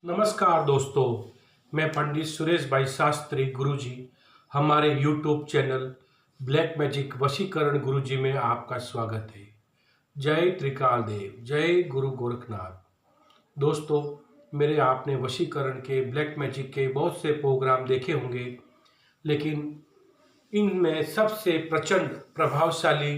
नमस्कार दोस्तों, मैं पंडित सुरेश भाई शास्त्री गुरुजी हमारे यूट्यूब चैनल ब्लैक मैजिक वशीकरण गुरुजी में आपका स्वागत है। जय त्रिकाल देव, जय गुरु गोरखनाथ। दोस्तों, मेरे आपने वशीकरण के ब्लैक मैजिक के बहुत से प्रोग्राम देखे होंगे, लेकिन इनमें सबसे प्रचंड प्रभावशाली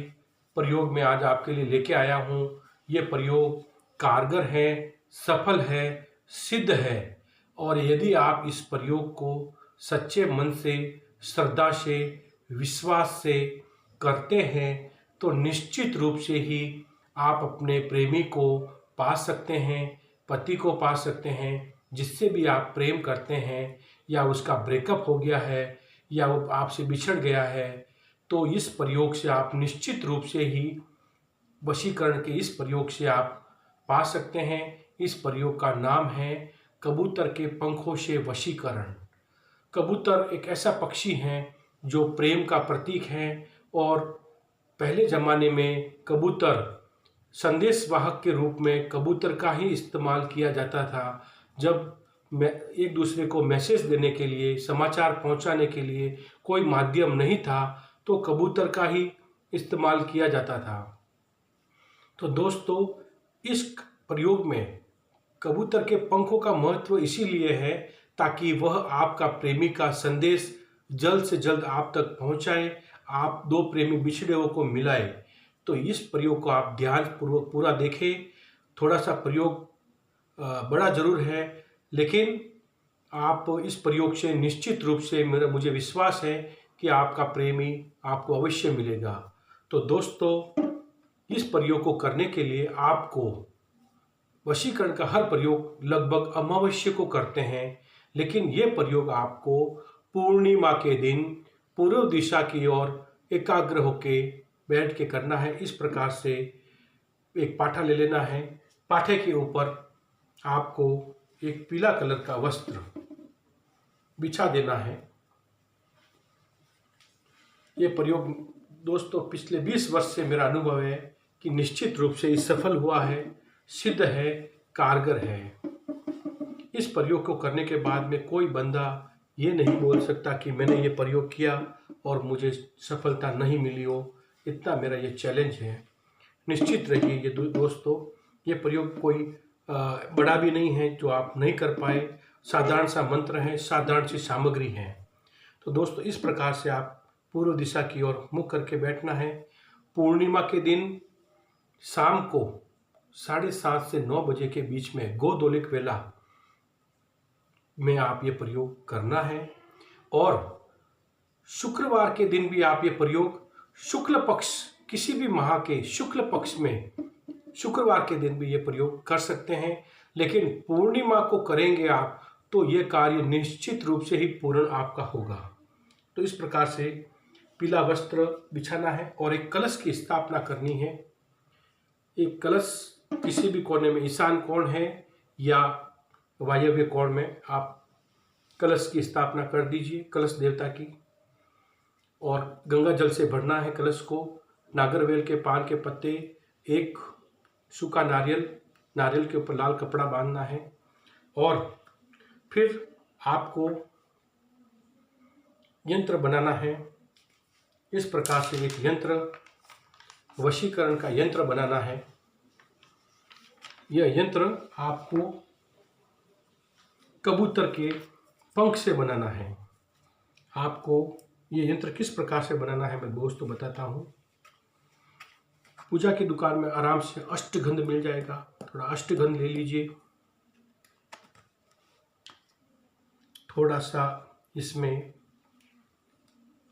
प्रयोग मैं आज आपके लिए लेके आया हूँ। ये प्रयोग कारगर है, सफल है, सिद्ध है और यदि आप इस प्रयोग को सच्चे मन से, श्रद्धा से, विश्वास से करते हैं तो निश्चित रूप से ही आप अपने प्रेमी को पा सकते हैं, पति को पा सकते हैं, जिससे भी आप प्रेम करते हैं या उसका ब्रेकअप हो गया है या वो आपसे बिछड़ गया है, तो इस प्रयोग से आप निश्चित रूप से ही वशीकरण के इस प्रयोग से आप पा सकते हैं। इस प्रयोग का नाम है कबूतर के पंखों से वशीकरण। कबूतर एक ऐसा पक्षी है जो प्रेम का प्रतीक है और पहले ज़माने में कबूतर संदेशवाहक के रूप में कबूतर का ही इस्तेमाल किया जाता था। जब एक दूसरे को मैसेज देने के लिए, समाचार पहुंचाने के लिए कोई माध्यम नहीं था तो कबूतर का ही इस्तेमाल किया जाता था। तो दोस्तों, इस प्रयोग में कबूतर के पंखों का महत्व इसीलिए है ताकि वह आपका प्रेमी का संदेश जल्द से जल्द आप तक पहुंचाए, आप दो प्रेमी बिछड़े हुए को मिलाए। तो इस प्रयोग को आप ध्यानपूर्वक पूरा देखें। थोड़ा सा प्रयोग बड़ा जरूर है, लेकिन आप इस प्रयोग से निश्चित रूप से मुझे विश्वास है कि आपका प्रेमी आपको अवश्य मिलेगा। तो दोस्तों, इस प्रयोग को करने के लिए आपको वशीकरण का हर प्रयोग लगभग अमावस्या को करते हैं, लेकिन ये प्रयोग आपको पूर्णिमा के दिन पूर्व दिशा की ओर एकाग्र होके बैठ के करना है। इस प्रकार से एक पाठा ले लेना है। पाठे के ऊपर आपको एक पीला कलर का वस्त्र बिछा देना है। ये प्रयोग दोस्तों पिछले 20 वर्ष से मेरा अनुभव है कि निश्चित रूप से ये सफल हुआ है, सिद्ध है, कारगर है। इस प्रयोग को करने के बाद में कोई बंदा ये नहीं बोल सकता कि मैंने ये प्रयोग किया और मुझे सफलता नहीं मिली हो। इतना मेरा ये चैलेंज है। निश्चित रहिए ये दोस्तों, ये प्रयोग कोई बड़ा भी नहीं है जो आप नहीं कर पाए। साधारण सा मंत्र है, साधारण सी सामग्री है। तो दोस्तों, इस प्रकार से आप पूर्व दिशा की ओर मुख करके बैठना है। पूर्णिमा के दिन शाम को 7:30 से 9 बजे के बीच में गोधूलिक वेला में आप ये प्रयोग करना है। और शुक्रवार के दिन भी आप ये प्रयोग शुक्ल पक्ष, किसी भी माह के शुक्ल पक्ष में शुक्रवार के दिन भी ये प्रयोग कर सकते हैं, लेकिन पूर्णिमा को करेंगे आप तो ये कार्य निश्चित रूप से ही पूर्ण आपका होगा। तो इस प्रकार से पीला वस्त्र बिछाना है और एक कलश की स्थापना करनी है। एक कलश किसी भी कोने में, ईशान कोण है या वायव्य कोण में, आप कलश की स्थापना कर दीजिए, कलश देवता की। और गंगा जल से भरना है कलश को। नागरवेल के पान के पत्ते, एक सूखा नारियल के ऊपर लाल कपड़ा बांधना है। और फिर आपको यंत्र बनाना है। इस प्रकार से एक यंत्र, वशीकरण का यंत्र बनाना है। यह यंत्र आपको कबूतर के पंख से बनाना है। आपको यह यंत्र किस प्रकार से बनाना है मैं दोस्तों बताता हूँ। पूजा की दुकान में आराम से अष्टगंध मिल जाएगा। थोड़ा अष्टगंध ले लीजिए। थोड़ा सा इसमें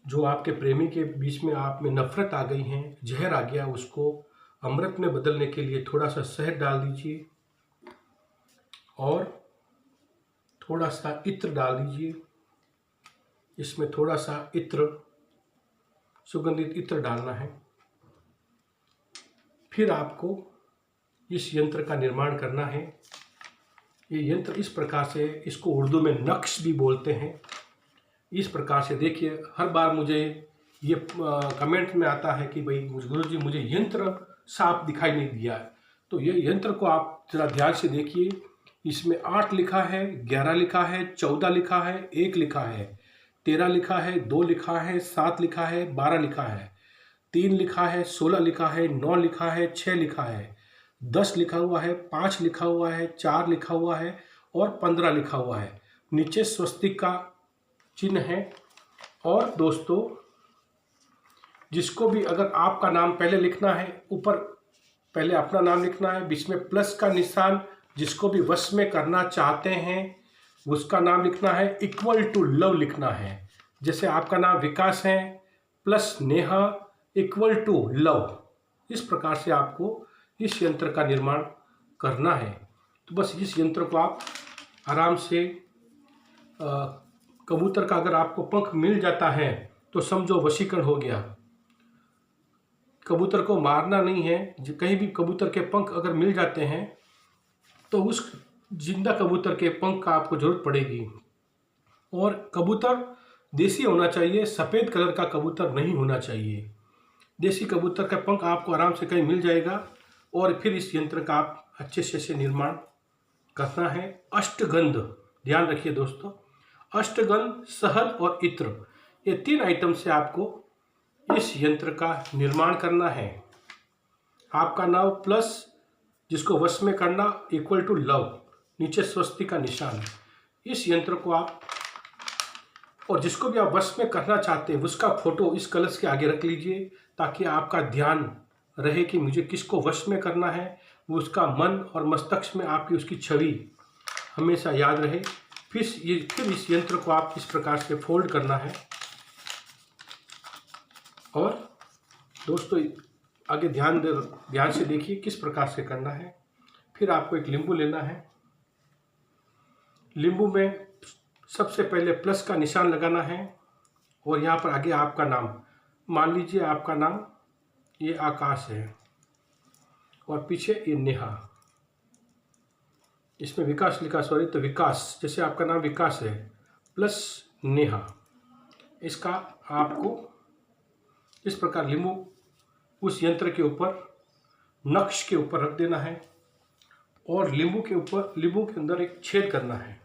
जो आपके प्रेमी के बीच में आप में नफरत आ गई है, जहर आ गया, उसको अमृत में बदलने के लिए थोड़ा सा शहद डाल दीजिए और थोड़ा सा इत्र डाल दीजिए। इसमें थोड़ा सा इत्र, सुगंधित इत्र डालना है। फिर आपको इस यंत्र का निर्माण करना है। ये यंत्र इस प्रकार से, इसको उर्दू में नक्श भी बोलते हैं। इस प्रकार से देखिए, हर बार मुझे ये कमेंट में आता है कि भाई गुरुजी मुझे यंत्र साफ दिखाई नहीं दिया है। तो ये यंत्र को आप जरा ध्यान से देखिए। इसमें 8 लिखा है, 11 लिखा है, 14 लिखा है, 1 लिखा है, 13 लिखा है, 2 लिखा है, 7 लिखा है, 12 लिखा है, 3 लिखा है, 16 लिखा है, 9 लिखा है, 6 लिखा है, 10 लिखा हुआ है, 5 लिखा हुआ है, 4 लिखा हुआ है और 15 लिखा हुआ है। नीचे स्वस्तिक का चिन्ह है। और दोस्तों, जिसको भी अगर आपका नाम पहले लिखना है, ऊपर पहले अपना नाम लिखना है, बीच में प्लस का निशान, जिसको भी वश में करना चाहते हैं उसका नाम लिखना है, इक्वल टू लव लिखना है। जैसे आपका नाम विकास है plus Neha equal to love, इस प्रकार से आपको इस यंत्र का निर्माण करना है। तो बस इस यंत्र को आप आराम से कबूतर का अगर आपको पंख मिल जाता है तो समझो वशीकरण हो गया। कबूतर को मारना नहीं है, कहीं भी कबूतर के पंख अगर मिल जाते हैं तो उस जिंदा कबूतर के पंख का आपको जरूरत पड़ेगी। और कबूतर देसी होना चाहिए, सफ़ेद कलर का कबूतर नहीं होना चाहिए। देसी कबूतर का पंख आपको आराम से कहीं मिल जाएगा। और फिर इस यंत्र का आप अच्छे से निर्माण करना है। अष्टगंध, ध्यान रखिए दोस्तों, अष्टगंध, शहद और इत्र, ये 3 आइटम से आपको इस यंत्र का निर्माण करना है। आपका नाम प्लस, जिसको वश में करना, इक्वल टू लव, नीचे स्वस्तिक का निशान। इस यंत्र को आप, और जिसको भी आप वश में करना चाहते हैं उसका फोटो इस कलश के आगे रख लीजिए, ताकि आपका ध्यान रहे कि मुझे किसको वश में करना है। वो उसका मन और मस्तिष्क में आपकी उसकी छवि हमेशा याद रहे। फिर इस यंत्र को आप इस प्रकार से फोल्ड करना है। और दोस्तों आगे ध्यान से देखिए किस प्रकार से करना है। फिर आपको एक लींबू लेना है। लींबू में सबसे पहले प्लस का निशान लगाना है और यहाँ पर आगे आपका नाम, मान लीजिए आपका नाम ये आकाश है और पीछे ये नेहा, इसमें विकास लिखा, सॉरी, तो विकास, जैसे आपका नाम विकास है प्लस नेहा, इसका आपको इस प्रकार लींबू उस यंत्र के ऊपर, नक्श के ऊपर रख देना है और लींबू के अंदर एक छेद करना है।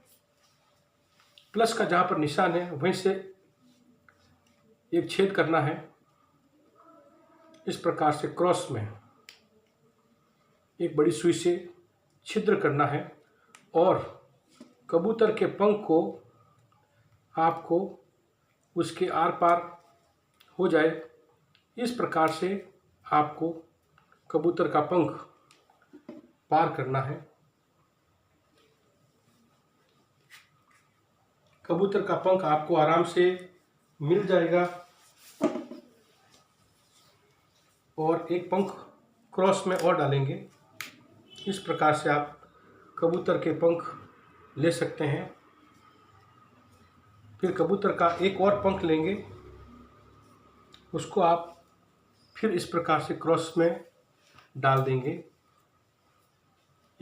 प्लस का जहाँ पर निशान है वहीं से एक छेद करना है। इस प्रकार से क्रॉस में एक बड़ी सुई से छिद्र करना है और कबूतर के पंख को आपको उसके आर पार हो जाए, इस प्रकार से आपको कबूतर का पंख पार करना है। कबूतर का पंख आपको आराम से मिल जाएगा और एक पंख क्रॉस में और डालेंगे। इस प्रकार से आप कबूतर के पंख ले सकते हैं। फिर कबूतर का एक और पंख लेंगे, उसको आप फिर इस प्रकार से क्रॉस में डाल देंगे।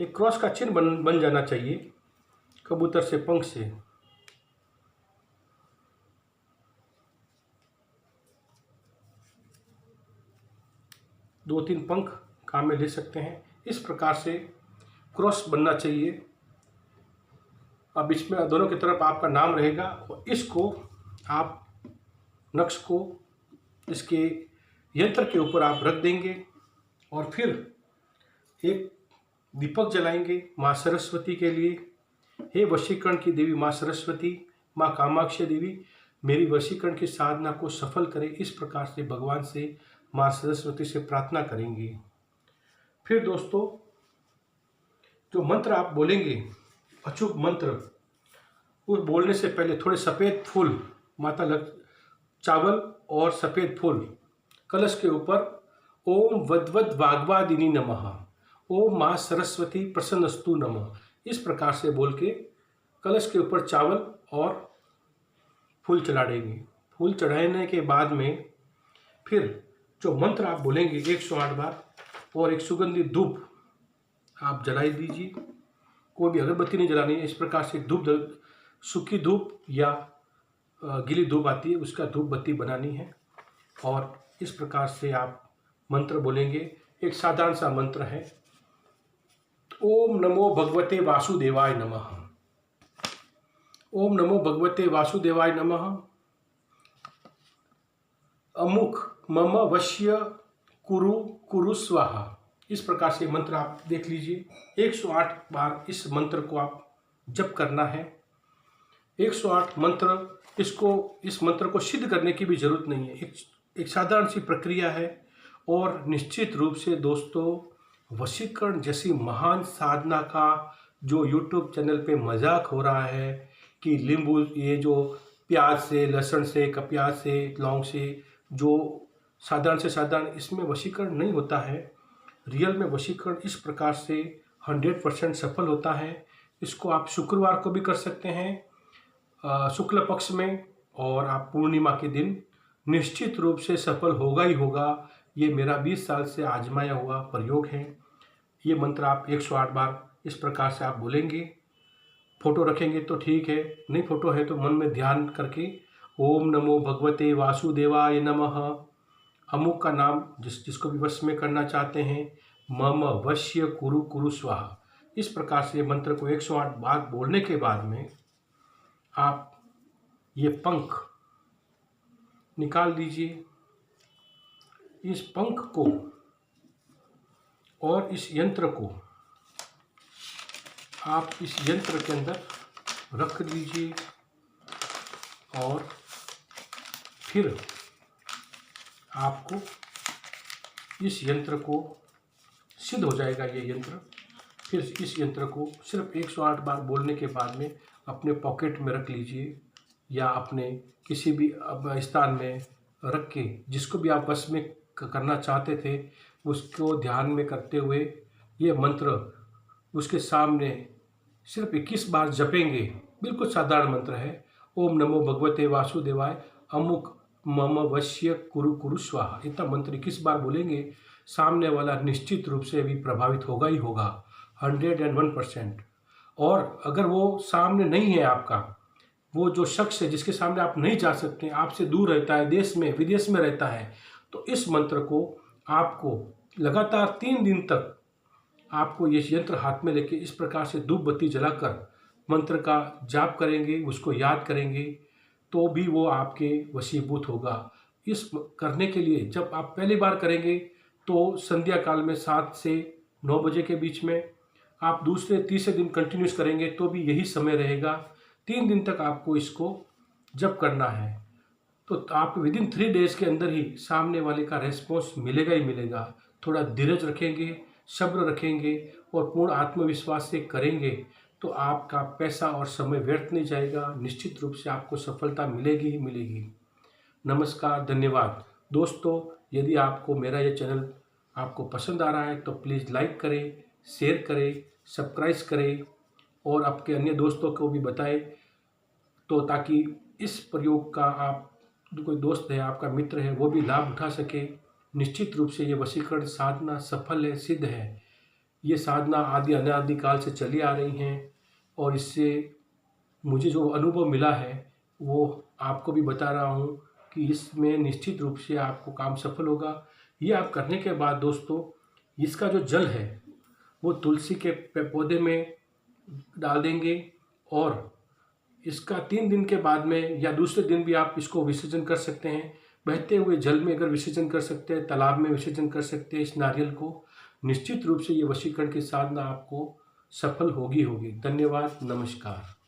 एक क्रॉस का चिन्ह बन जाना चाहिए कबूतर से पंख से। दो तीन पंख काम में ले सकते हैं। इस प्रकार से क्रॉस बनना चाहिए। अब इसमें दोनों की तरफ आपका नाम रहेगा और इसको आप नक्श को इसके यंत्र के ऊपर आप रख देंगे और फिर एक दीपक जलाएंगे माँ सरस्वती के लिए। हे वशीकरण की देवी माँ सरस्वती, माँ कामाक्षी देवी, मेरी वशीकरण की साधना को सफल करें। इस प्रकार से भगवान से, माँ सरस्वती से प्रार्थना करेंगे। फिर दोस्तों, जो मंत्र आप बोलेंगे, अचूक मंत्र, उस बोलने से पहले थोड़े सफ़ेद फूल, चावल और सफ़ेद फूल कलश के ऊपर, ओम वद्वद वाग्वादिनी नमः, ओम माँ सरस्वती प्रसन्नस्तु नमः, इस प्रकार से बोल के कलश के ऊपर चावल और फूल चढ़ा देंगे। फूल चढ़ाने के बाद में फिर जो मंत्र आप बोलेंगे 108 बार और एक सुगंधित धूप आप जलाई दीजिए। कोई भी अगरबत्ती नहीं जलानी है। इस प्रकार से धूप, सूखी धूप या गीली धूप आती है, उसका धूप बत्ती बनानी है और इस प्रकार से आप मंत्र बोलेंगे। एक साधारण सा मंत्र है, ओम नमो भगवते वासुदेवाय नमः। ओम नमो भगवते वासुदेवाय नमः। अमुक मम वश्य कुरु कुरु स्वाहा। इस प्रकार से मंत्र आप देख लीजिए। 108 बार इस मंत्र को आप जप करना है। 108 मंत्र, इस मंत्र को सिद्ध करने की भी जरूरत नहीं है। एक साधारण सी प्रक्रिया है। और निश्चित रूप से दोस्तों, वशीकरण जैसी महान साधना का जो YouTube चैनल पे मजाक हो रहा है कि नींबू, ये जो प्याज से, लहसुन से, कप्याज से, लौंग से, जो साधारण से साधारण, इसमें वशीकरण नहीं होता है। रियल में वशीकरण इस प्रकार से 100% सफल होता है। इसको आप शुक्रवार को भी कर सकते हैं, शुक्ल पक्ष में, और आप पूर्णिमा के दिन। निश्चित रूप से सफल होगा ही होगा। ये मेरा 20 साल से आजमाया हुआ प्रयोग है। ये मंत्र आप 108 बार इस प्रकार से आप बोलेंगे। फोटो रखेंगे तो ठीक है, नहीं फोटो है तो मन में ध्यान करके ओम नमो भगवते वासुदेवाय नमः, अमुक का नाम जिसको भी वश में करना चाहते हैं, मम वश्य कुरु कुरु स्वाहा। इस प्रकार से मंत्र को 108 बार बोलने के बाद में आप ये पंख निकाल लीजिए। इस पंख को और इस यंत्र को आप इस यंत्र के अंदर रख दीजिए। और फिर आपको इस यंत्र को सिद्ध हो जाएगा ये यंत्र। फिर इस यंत्र को सिर्फ 108 बार बोलने के बाद में अपने पॉकेट में रख लीजिए, या अपने किसी भी स्थान में रख के, जिसको भी आप वश में करना चाहते थे उसको ध्यान में करते हुए ये मंत्र उसके सामने सिर्फ 21 बार जपेंगे। बिल्कुल साधारण मंत्र है। ओम नमो भगवते वासुदेवाय अमुक मम वश्य कुरु कुरु स्वाहा। इतना मंत्र 21 बार बोलेंगे, सामने वाला निश्चित रूप से भी प्रभावित होगा ही होगा, 101%। और अगर वो सामने नहीं है आपका, वो जो शख्स है जिसके सामने आप नहीं जा सकते, आपसे दूर रहता है, देश में विदेश में रहता है, तो इस मंत्र को आपको लगातार 3 दिन तक आपको ये यंत्र हाथ में लेके इस प्रकार से धूप बत्ती जलाकर मंत्र का जाप करेंगे, उसको याद करेंगे, तो भी वो आपके वशीभूत होगा। इस करने के लिए जब आप पहली बार करेंगे तो संध्या काल में 7 से 9 बजे के बीच में, आप दूसरे तीसरे दिन कंटिन्यूस करेंगे तो भी यही समय रहेगा। 3 दिन तक आपको इसको जप करना है। तो आप विदिन 3 डेज के अंदर ही सामने वाले का रेस्पॉन्स मिलेगा ही मिलेगा। थोड़ा धीरज रखेंगे, सब्र रखेंगे और पूर्ण आत्मविश्वास से करेंगे तो आपका पैसा और समय व्यर्थ नहीं जाएगा। निश्चित रूप से आपको सफलता मिलेगी ही मिलेगी। नमस्कार, धन्यवाद दोस्तों। यदि आपको मेरा ये चैनल आपको पसंद आ रहा है तो प्लीज़ लाइक करें, शेयर करें, सब्सक्राइब करें और आपके अन्य दोस्तों को भी बताएं, तो ताकि इस प्रयोग का आप कोई दोस्त है, आपका मित्र है, वो भी लाभ उठा सके। निश्चित रूप से ये वशीकरण साधना सफल है, सिद्ध है। ये साधना आदि अनादि काल से चली आ रही हैं और इससे मुझे जो अनुभव मिला है वो आपको भी बता रहा हूँ कि इसमें निश्चित रूप से आपको काम सफल होगा। ये आप करने के बाद दोस्तों, इसका जो जल है वो तुलसी के पौधे में डाल देंगे और इसका 3 दिन के बाद में या दूसरे दिन भी आप इसको विसर्जन कर सकते हैं। बहते हुए जल में अगर विसर्जन कर सकते हैं, तालाब में विसर्जन कर सकते हैं इस नारियल को। निश्चित रूप से ये वशीकरण की साधना आपको सफल होगी। धन्यवाद, नमस्कार।